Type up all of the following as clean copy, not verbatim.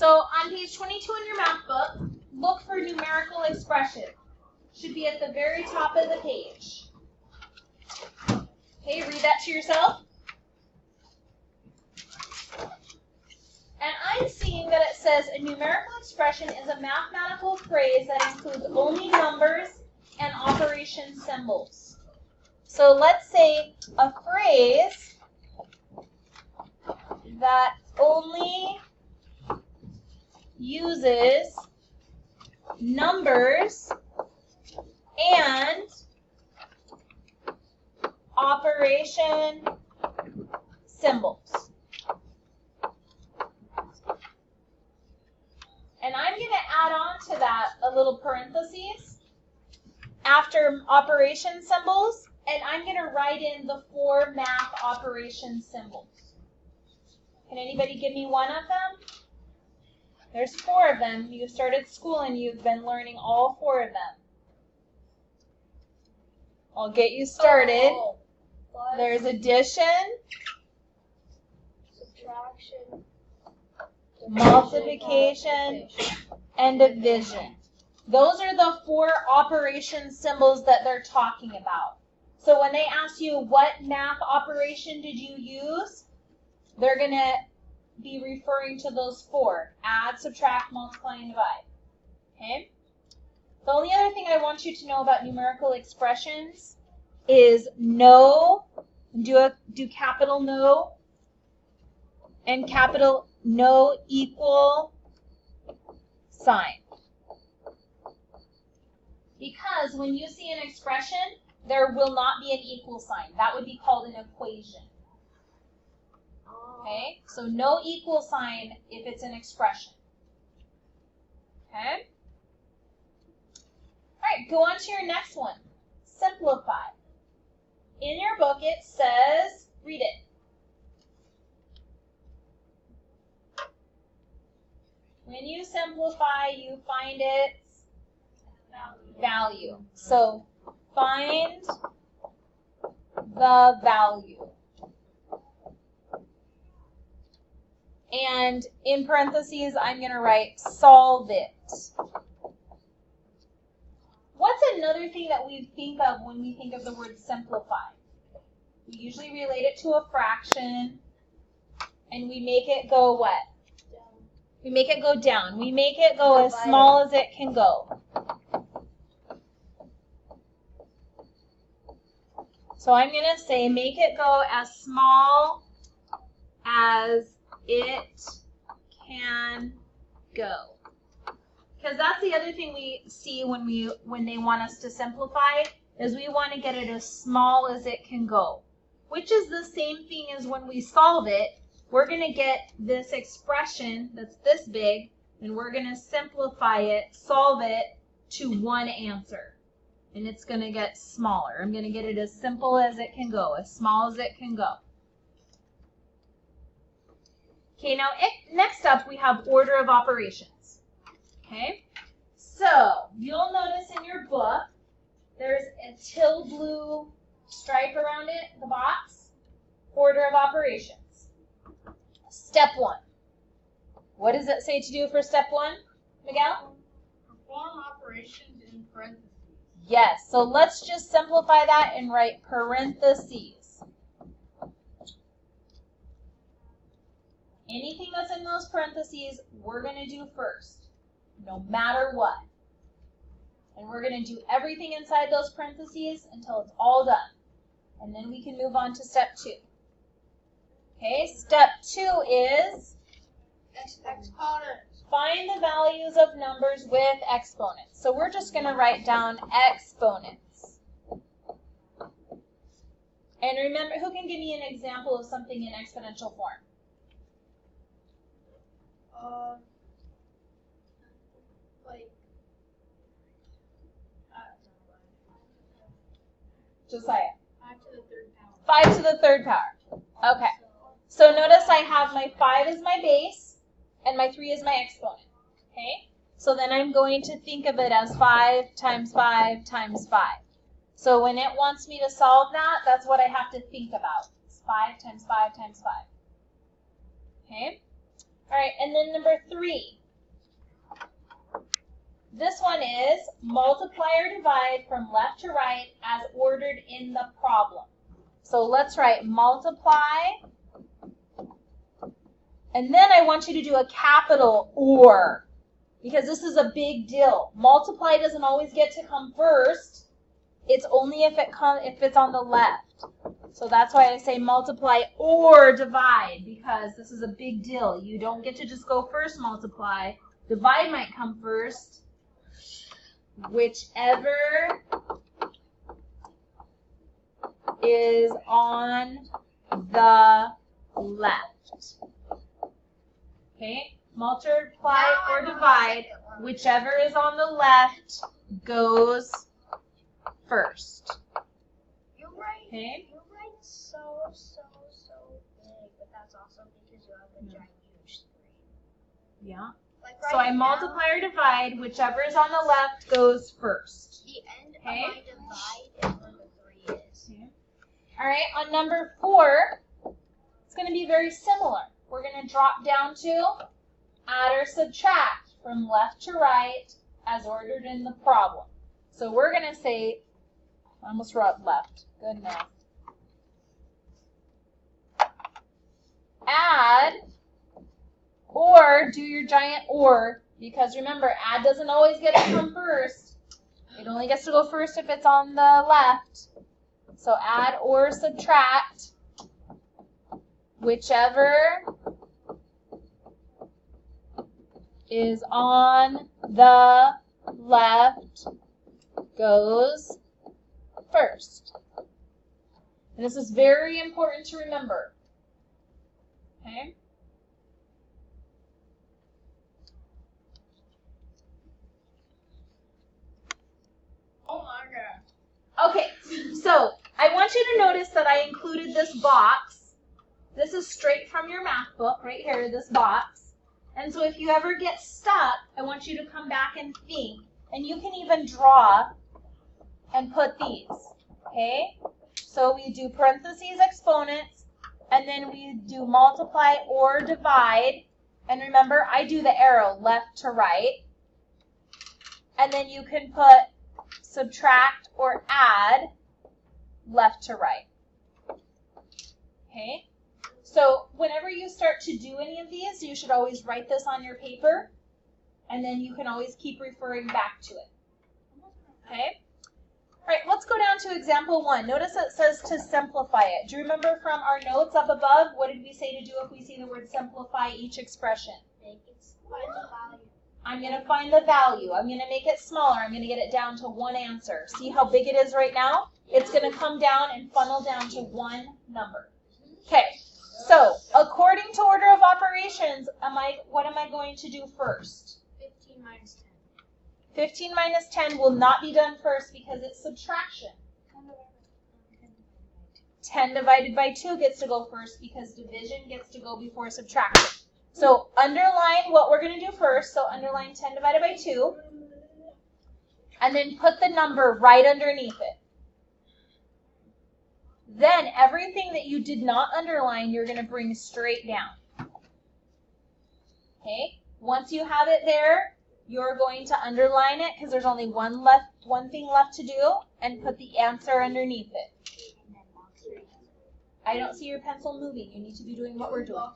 So on page 22 in your math book, look for numerical expression. Should be at the very top of the page. Okay, read that to yourself. And I'm seeing that it says a numerical expression is a mathematical phrase that includes only numbers and operation symbols. So let's say a phrase that only uses numbers and operation symbols. And I'm going to add on to that a little parentheses after operation symbols, and I'm going to write in the 4 math operation symbols. Can anybody give me one of them? There's 4 of them. You started school and you've been learning all 4 of them. I'll get you started. There's addition, subtraction, multiplication, and division. Those are the 4 operation symbols that they're talking about. So when they ask you what math operation did you use, they're going to be referring to those 4. Add, subtract, multiply, and divide. Okay? The only other thing I want you to know about numerical expressions is no, do capital no, and capital no equal sign. Because when you see an expression, there will not be an equal sign. That would be called an equation. Okay? So no equal sign if it's an expression. Okay? All right, go on to your next one. Simplify. In your book it says, read it. When you simplify, you find its value. So find the value. And in parentheses, I'm going to write solve it. What's another thing that we think of when we think of the word simplify? We usually relate it to a fraction, and we make it go what? We make it go down. We make it go as small as it can go. So I'm going to say make it go as small as it can go. Because that's the other thing we see when they want us to simplify, is we want to get it as small as it can go. Which is the same thing as when we solve it. We're going to get this expression that's this big, and we're going to simplify it, solve it to one answer. And it's going to get smaller. I'm going to get it as simple as it can go, as small as it can go. Okay, now next up we have order of operations. Okay, so you'll notice in your book there's a teal blue stripe around it, the box. Order of operations. Step 1. What does it say to do for step 1, Miguel? Perform operations in parentheses. Yes, so let's just simplify that and write parentheses. Anything that's in those parentheses, we're going to do first, no matter what. And we're going to do everything inside those parentheses until it's all done. And then we can move on to step 2. Okay, step 2 is Exponents. find the values of numbers with exponents. So we're just going to write down exponents. And remember, who can give me an example of something in exponential form? Josiah. 5 to the 3rd power. 5 to the 3rd power. Okay. So notice I have my 5 as my base and my 3 as my exponent. Okay? So then I'm going to think of it as 5 times 5 times 5. So when it wants me to solve that, that's what I have to think about. It's 5 times 5 times 5. Okay? All right, and then number 3. This one is multiply or divide from left to right as ordered in the problem. So let's write multiply, and then I want you to do a capital OR, because this is a big deal. Multiply doesn't always get to come first. It's only if it's on the left. So that's why I say multiply or divide, because this is a big deal. You don't get to just go first multiply. Divide might come first. Whichever is on the left. Okay? Multiply or divide, whichever is on the left goes first. Okay? You write so big, but that's awesome because you have a giant huge screen. Yeah. Like So I multiply or divide, whichever is on the left goes first. The end of my divide is where the 3 is. Okay. All right, on number 4, it's going to be very similar. We're going to drop down to add or subtract from left to right as ordered in the problem. So we're going to say, I almost wrote left. Good math. Add or do your giant OR, because remember, add doesn't always get to come first. It only gets to go first if it's on the left. So add or subtract, whichever is on the left goes first. And this is very important to remember. Okay? Oh my god. Okay, so I want you to notice that I included this box. This is straight from your math book right here, this box. And so if you ever get stuck, I want you to come back and think. And you can even draw and put these, okay? So we do parentheses, exponents, and then we do multiply or divide. And remember, I do the arrow left to right. And then you can put subtract or add left to right. Okay? So whenever you start to do any of these, you should always write this on your paper, and then you can always keep referring back to it. Okay? All right, let's go down to example 1. Notice it says to simplify it. Do you remember from our notes up above, what did we say to do if we see the word simplify each expression? Find the value. I'm going to find the value. I'm going to make it smaller. I'm going to get it down to one answer. See how big it is right now? It's going to come down and funnel down to one number. Okay, so according to order of operations, what am I going to do first? 15 minus 10. 15 minus 10 will not be done first because it's subtraction. 10 divided by 2 gets to go first because division gets to go before subtraction. So underline what we're going to do first. So underline 10 divided by 2. And then put the number right underneath it. Then everything that you did not underline, you're going to bring straight down. Okay? Once you have it there, you're going to underline it because there's only one thing left to do, and put the answer underneath it. I don't see your pencil moving. You need to be doing what we're doing.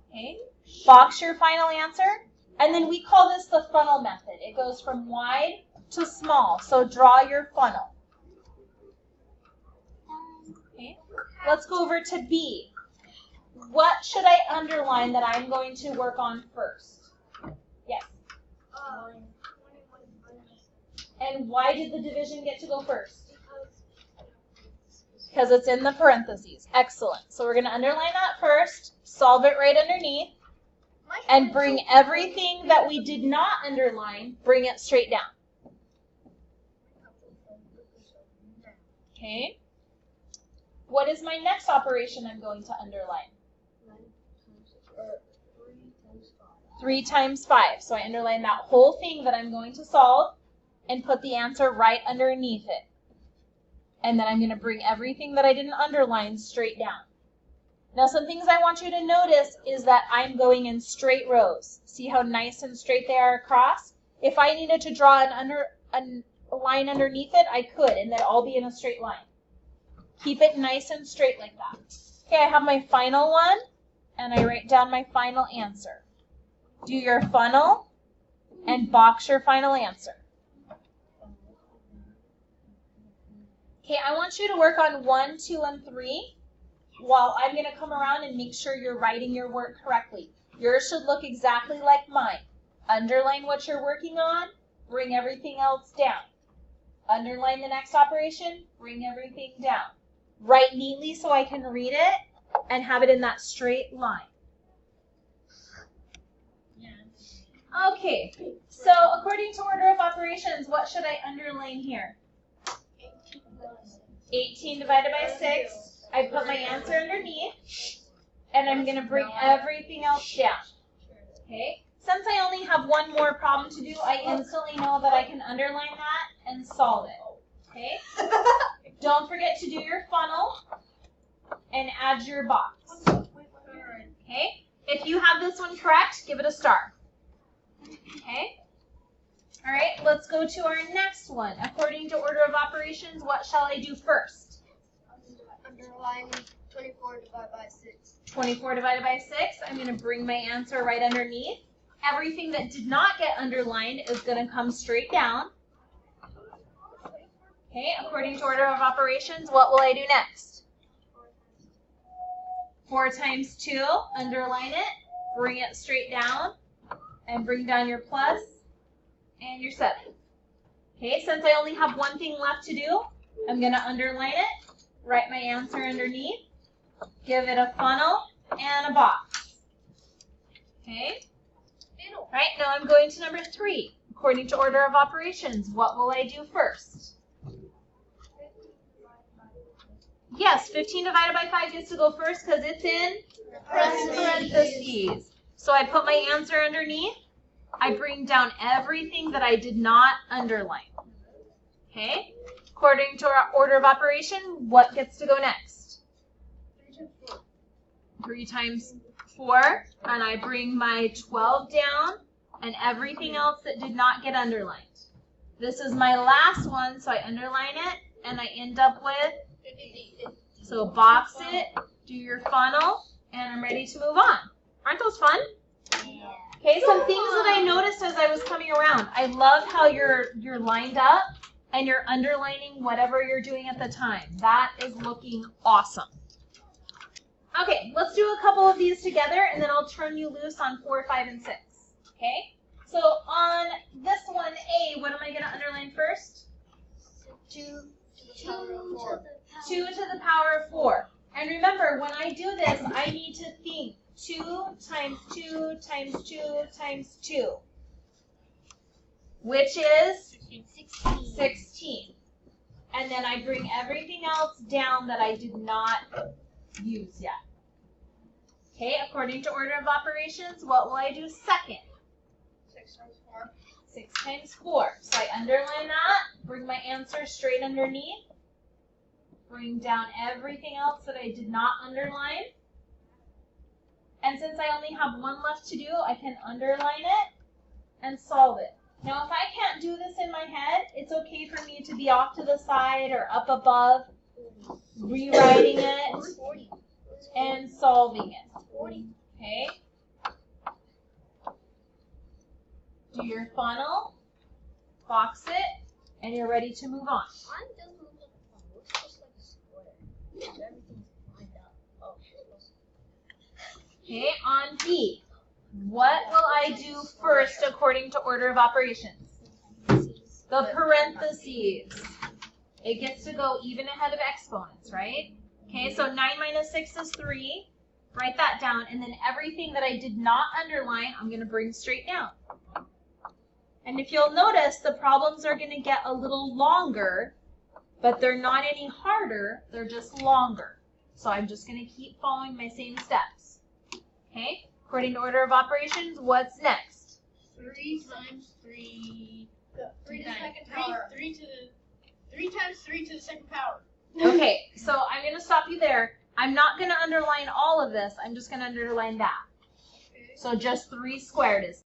Okay? Box your final answer. And then we call this the funnel method. It goes from wide to small. So draw your funnel. Okay? Let's go over to B. What should I underline that I'm going to work on first? Yes. And why did the division get to go first? Because it's in the parentheses. Excellent. So we're going to underline that first, solve it right underneath, and bring everything that we did not underline, bring it straight down. Okay. What is my next operation I'm going to underline? 3 times 5. So I underline that whole thing that I'm going to solve and put the answer right underneath it. And then I'm going to bring everything that I didn't underline straight down. Now, some things I want you to notice is that I'm going in straight rows. See how nice and straight they are across? If I needed to draw a line underneath it, I could, and they'd all be in a straight line. Keep it nice and straight like that. Okay, I have my final one, and I write down my final answer. Do your funnel and box your final answer. Okay, I want you to work on 1, 2, and 3 while I'm going to come around and make sure you're writing your work correctly. Yours should look exactly like mine. Underline what you're working on, bring everything else down. Underline the next operation, bring everything down. Write neatly so I can read it and have it in that straight line. Okay, so according to order of operations, what should I underline here? 18 divided by 6. I put my answer underneath, and I'm going to bring everything else down. Okay? Since I only have one more problem to do, I instantly know that I can underline that and solve it. Okay? Don't forget to do your funnel and add your box. Okay? If you have this one correct, give it a star. Okay? All right, let's go to our next one. According to order of operations, what shall I do first? Underline 24 divided by 6. 24 divided by 6. I'm going to bring my answer right underneath. Everything that did not get underlined is going to come straight down. Okay, according to order of operations, what will I do next? 4 times 2, underline it, bring it straight down, and bring down your plus and your 7. Okay, since I only have one thing left to do, I'm going to underline it, write my answer underneath, give it a funnel and a box. Okay? All right, now I'm going to number 3. According to order of operations, what will I do first? Yes, 15 divided by 5 gets to go first because it's in parentheses. So I put my answer underneath. I bring down everything that I did not underline. Okay? According to our order of operation, what gets to go next? 3 times 4. And I bring my 12 down and everything else that did not get underlined. This is my last one, so I underline it and I end up with, so box it, do your funnel, and I'm ready to move on. Aren't those fun? Yeah. Okay, some things that I noticed as I was coming around. I love how you're lined up and you're underlining whatever you're doing at the time. That is looking awesome. Okay, let's do a couple of these together and then I'll turn you loose on 4, 5, and 6. Okay? So on this one, A, what am I going to underline first? 2 to the power of 4. And remember, when I do this, I need to think 2 times 2 times 2 times 2, which is 16. And then I bring everything else down that I did not use yet. Okay, according to order of operations, what will I do second? 6 times 4. 6 times 4. So I underline that, bring my answer straight underneath, bring down everything else that I did not underline. And since I only have one left to do, I can underline it and solve it. Now, if I can't do this in my head, it's okay for me to be off to the side or up above, rewriting it and solving it. Okay? Do your funnel, box it, and you're ready to move on. Mine doesn't look like a funnel. It's just like a square. Everything's lined up. Oh, Okay, on B. What will I do first according to order of operations? The parentheses. It gets to go even ahead of exponents, right? Okay, so 9 minus 6 is 3. Write that down, and then everything that I did not underline, I'm going to bring straight down. And if you'll notice, the problems are going to get a little longer, but they're not any harder, they're just longer. So I'm just going to keep following my same steps. Okay, according to order of operations, what's next? 3 times 3. 3 to the second power. 3 times 3 to the second power. Okay, so I'm going to stop you there. I'm not going to underline all of this. I'm just going to underline that. Okay. So just 3 squared is